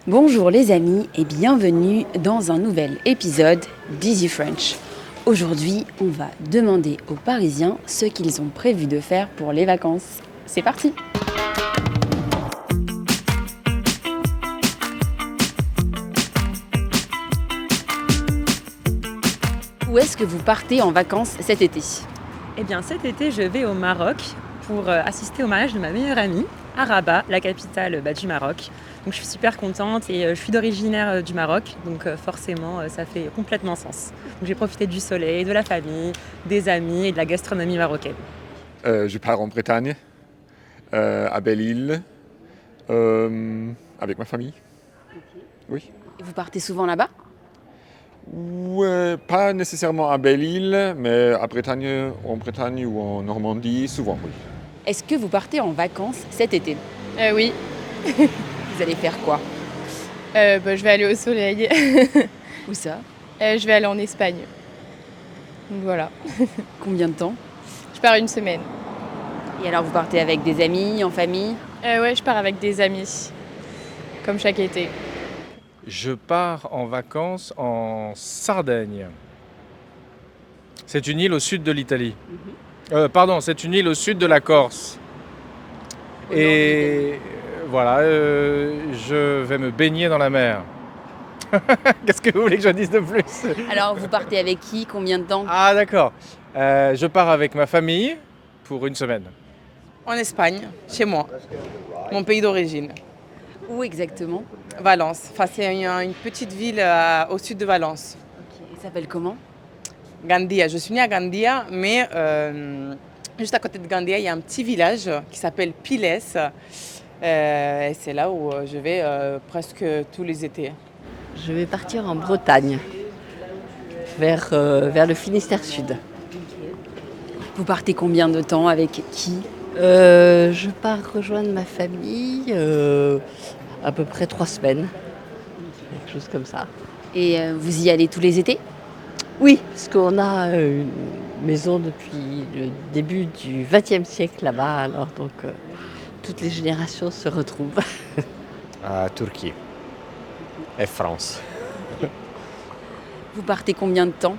Bonjour les amis et bienvenue dans un nouvel épisode d'Easy French. Aujourd'hui, on va demander aux Parisiens ce qu'ils ont prévu de faire pour les vacances. C'est parti! Où est-ce que vous partez en vacances cet été? Eh bien cet été, je vais au Maroc pour assister au mariage de ma meilleure amie à Rabat, la capitale du Maroc. Donc je suis super contente et je suis d'origine du Maroc, donc forcément ça fait complètement sens. Donc j'ai profité du soleil, de la famille, des amis et de la gastronomie marocaine. Je pars en Bretagne, à Belle-Île, avec ma famille. Oui. Et vous partez souvent là-bas? Ouais, pas nécessairement à Belle-Île, mais en Bretagne ou en Normandie, souvent, oui. Est-ce que vous partez en vacances cet été? Oui, Vous allez faire quoi? je vais aller au soleil. Où ça? Je vais aller en Espagne. Donc voilà. Combien de temps? Je pars une semaine. Et alors vous partez avec des amis, en famille? Ouais, je pars avec des amis, comme chaque été. Je pars en vacances en Sardaigne. C'est une île au sud de l'Italie. C'est une île au sud de la Corse. Et voilà, je vais me baigner dans la mer. Qu'est-ce que vous voulez que je dise de plus? Alors vous partez avec qui? Combien de temps? Ah d'accord. Je pars avec ma famille pour une semaine. En Espagne, chez moi, mon pays d'origine, Où exactement? Valence. Enfin, c'est une petite ville au sud de Valence, Il s'appelle comment? Gandia. Je suis née à Gandia, mais juste à côté de Gandia, il y a un petit village qui s'appelle Piles. Et c'est là où je vais presque tous les étés. Je vais partir en Bretagne, vers le Finistère Sud. Vous partez combien de temps? Avec qui? Je pars rejoindre ma famille à peu près 3 semaines, quelque chose comme ça. Et vous y allez tous les étés? Oui, parce qu'on a une maison depuis le début du XXe siècle là-bas, alors donc toutes les générations se retrouvent. Turquie et France. Vous partez combien de temps?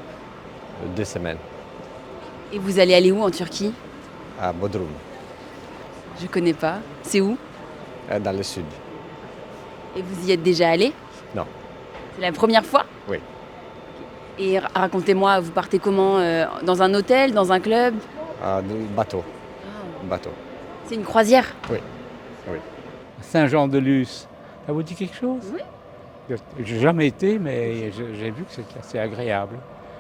2 semaines Et vous allez aller où en Turquie? à Bodrum, Je connais pas. C'est où? dans le sud. Et vous y êtes déjà allé? Non. C'est la première fois? Oui. Et racontez-moi, vous partez comment? Dans un hôtel, dans un club? Bateau. Bateau. C'est une croisière? Saint-Jean-de-Luz, ça vous dit quelque chose? Oui. J'ai jamais été, mais j'ai vu que c'est assez agréable.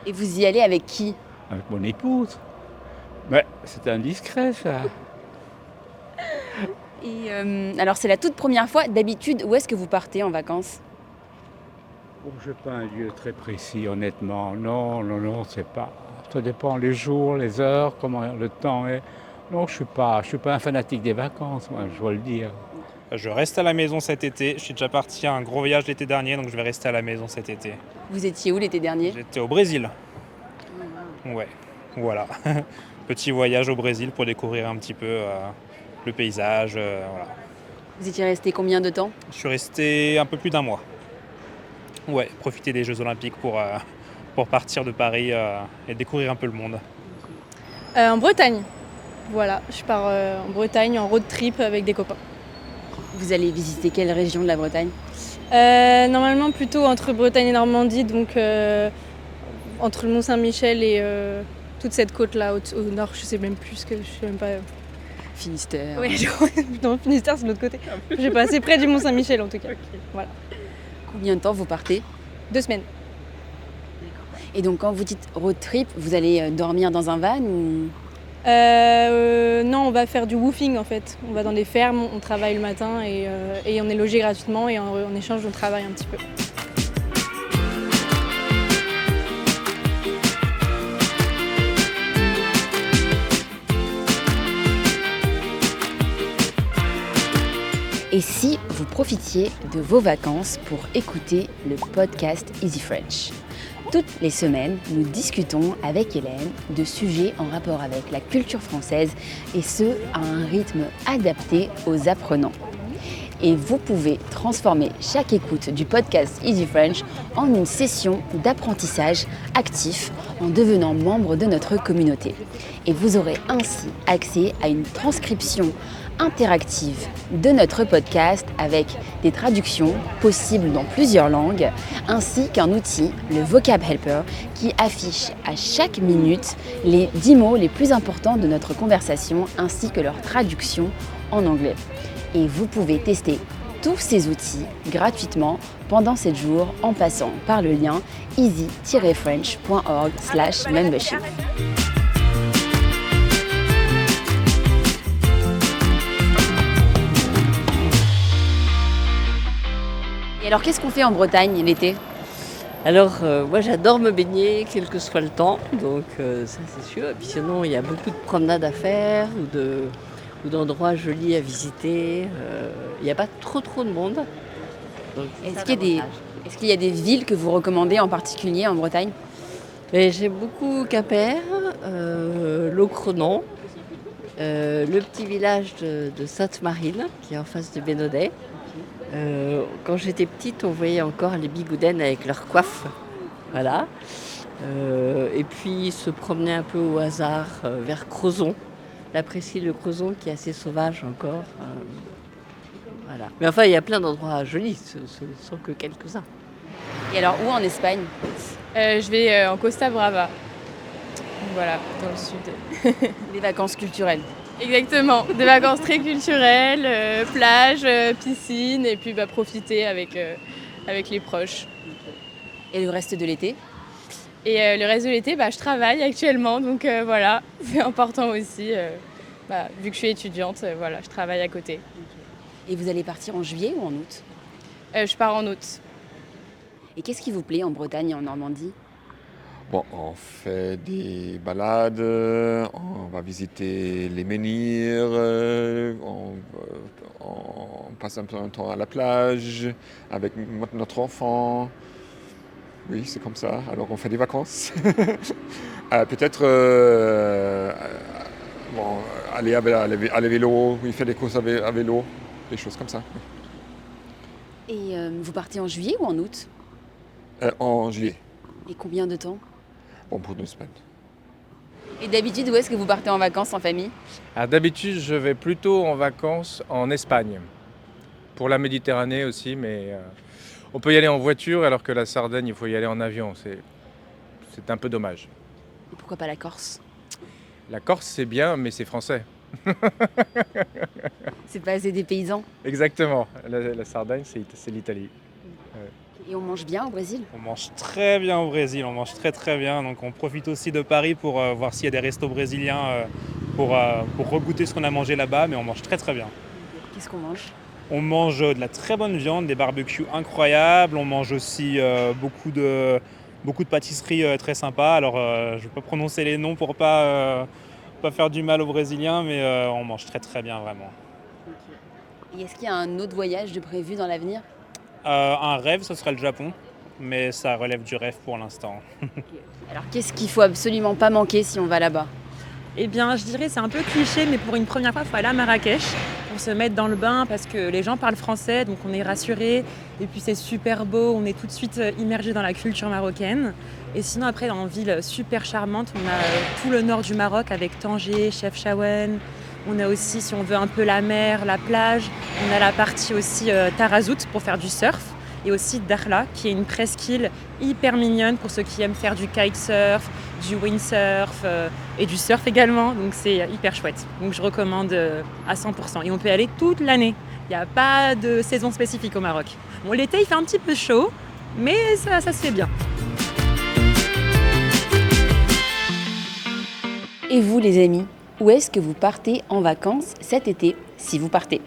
Et vous y allez avec qui? Avec mon épouse. Mais c'est indiscret, ça. Et alors c'est la toute première fois. D'habitude, où est-ce que vous partez en vacances? Bon, je n'ai pas un lieu très précis, honnêtement. Non, c'est pas. Ça dépend les jours, les heures, comment le temps est. Non, je suis pas un fanatique des vacances, moi, je dois le dire. Je reste à la maison cet été. Je suis déjà parti à un gros voyage l'été dernier, donc je vais rester à la maison cet été. Vous étiez où l'été dernier? J'étais au Brésil. Ouais, voilà. Petit voyage au Brésil pour découvrir un petit peu le paysage. Voilà. Vous étiez resté combien de temps? Je suis resté un peu plus d'un mois. Ouais, profiter des Jeux Olympiques pour partir de Paris et découvrir un peu le monde. En Bretagne, voilà. Je pars en Bretagne en road trip avec des copains. Vous allez visiter quelle région de la Bretagne? Normalement plutôt entre Bretagne et Normandie, donc entre le Mont-Saint-Michel et toute cette côte-là au nord, je sais même plus, je sais même pas. Finistère. Oui, non, Finistère c'est de l'autre côté. J'ai passé près du Mont-Saint-Michel en tout cas. Voilà. Combien de temps vous partez? 2 semaines. Et donc quand vous dites road trip, vous allez dormir dans un van ou... Non, on va faire du woofing en fait. On va dans des fermes, on travaille le matin et on est logé gratuitement et en échange on travaille un petit peu. Et si vous profitiez de vos vacances pour écouter le podcast Easy French? Toutes les semaines, nous discutons avec Hélène de sujets en rapport avec la culture française et ce, à un rythme adapté aux apprenants. Et vous pouvez transformer chaque écoute du podcast Easy French en une session d'apprentissage actif en devenant membre de notre communauté. Et vous aurez ainsi accès à une transcription interactive de notre podcast avec des traductions possibles dans plusieurs langues, ainsi qu'un outil, le Vocab Helper, qui affiche à chaque minute les 10 mots les plus importants de notre conversation, ainsi que leur traduction en anglais. Et vous pouvez tester tous ces outils gratuitement pendant 7 jours en passant par le lien easy-french.org/membership. Et alors, qu'est-ce qu'on fait en Bretagne l'été ? Alors, moi j'adore me baigner, quel que soit le temps, donc ça c'est sûr. Et puis sinon, il y a beaucoup de promenades à faire ou d'endroits jolis à visiter. Il n'y a pas trop de monde. Donc, Est-ce qu'il y a des villes que vous recommandez en particulier en Bretagne ? Et j'aime beaucoup Quimper, Locronan, le petit village de Sainte-Marine qui est en face de Bénodet. Quand j'étais petite, on voyait encore les bigoudaines avec leurs coiffes. Voilà. Et puis se promener un peu au hasard vers Crozon. La Précile-le-Crozon qui est assez sauvage encore. Voilà. Mais enfin, il y a plein d'endroits jolis, ce ne sont que quelques-uns. Et alors, où en Espagne ? Je vais en Costa Brava. Voilà, dans le sud. Des vacances culturelles. Exactement, des vacances très culturelles, plage, piscine et puis profiter avec les proches. Et le reste de l'été ? Et le reste de l'été, je travaille actuellement, donc voilà, c'est important aussi. Vu que je suis étudiante, voilà, je travaille à côté. Et vous allez partir en juillet ou en août ? Je pars en août. Et qu'est-ce qui vous plaît en Bretagne et en Normandie ? Bon, on fait des balades, on va visiter les menhirs, on passe un peu de temps à la plage avec notre enfant. Oui, c'est comme ça. Alors on fait des vacances. Peut-être aller à vélo, oui, faire des courses à vélo, des choses comme ça. Et vous partez en juillet ou en août ? En juillet. Et combien de temps ? Bon, pour 2 semaines. Et d'habitude, où est-ce que vous partez en vacances en famille ? Alors d'habitude, je vais plutôt en vacances en Espagne. Pour la Méditerranée aussi, mais on peut y aller en voiture, alors que la Sardaigne, il faut y aller en avion. C'est un peu dommage. Et pourquoi pas la Corse ? La Corse, c'est bien, mais c'est français. C'est pas assez des paysans ? Exactement. La Sardaigne, c'est l'Italie. Et on mange bien au Brésil ? On mange très bien au Brésil, on mange très bien. Donc on profite aussi de Paris pour voir s'il y a des restos brésiliens pour regoûter ce qu'on a mangé là-bas, mais on mange très bien. Qu'est-ce qu'on mange ? On mange de la très bonne viande, des barbecues incroyables. On mange aussi beaucoup de pâtisseries très sympas. Alors je ne vais pas prononcer les noms pour pas faire du mal aux Brésiliens, mais on mange très bien vraiment. Et est-ce qu'il y a un autre voyage de prévu dans l'avenir ? Un rêve, ce serait le Japon, mais ça relève du rêve pour l'instant. Alors qu'est-ce qu'il faut absolument pas manquer si on va là-bas ? Eh bien, je dirais, c'est un peu cliché, mais pour une première fois, il faut aller à Marrakech pour se mettre dans le bain parce que les gens parlent français, donc on est rassurés. Et puis c'est super beau, on est tout de suite immergé dans la culture marocaine. Et sinon, après, dans une ville super charmante, on a tout le nord du Maroc avec Tanger, Chefchaouen. On a aussi, si on veut, un peu la mer, la plage. On a la partie aussi Tarazout pour faire du surf. Et aussi Dakhla, qui est une presqu'île hyper mignonne pour ceux qui aiment faire du kitesurf, du windsurf et du surf également. Donc c'est hyper chouette. Donc je recommande à 100%. Et on peut y aller toute l'année. Il n'y a pas de saison spécifique au Maroc. Bon, l'été, il fait un petit peu chaud, mais ça se fait bien. Et vous les amis, où est-ce que vous partez en vacances cet été, si vous partez ?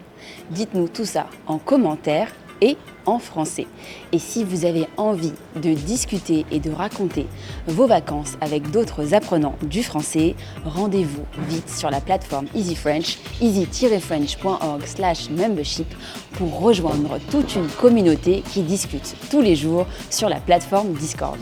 Dites-nous tout ça en commentaire et en français. Et si vous avez envie de discuter et de raconter vos vacances avec d'autres apprenants du français, rendez-vous vite sur la plateforme Easy French, easy-french.org/membership pour rejoindre toute une communauté qui discute tous les jours sur la plateforme Discord.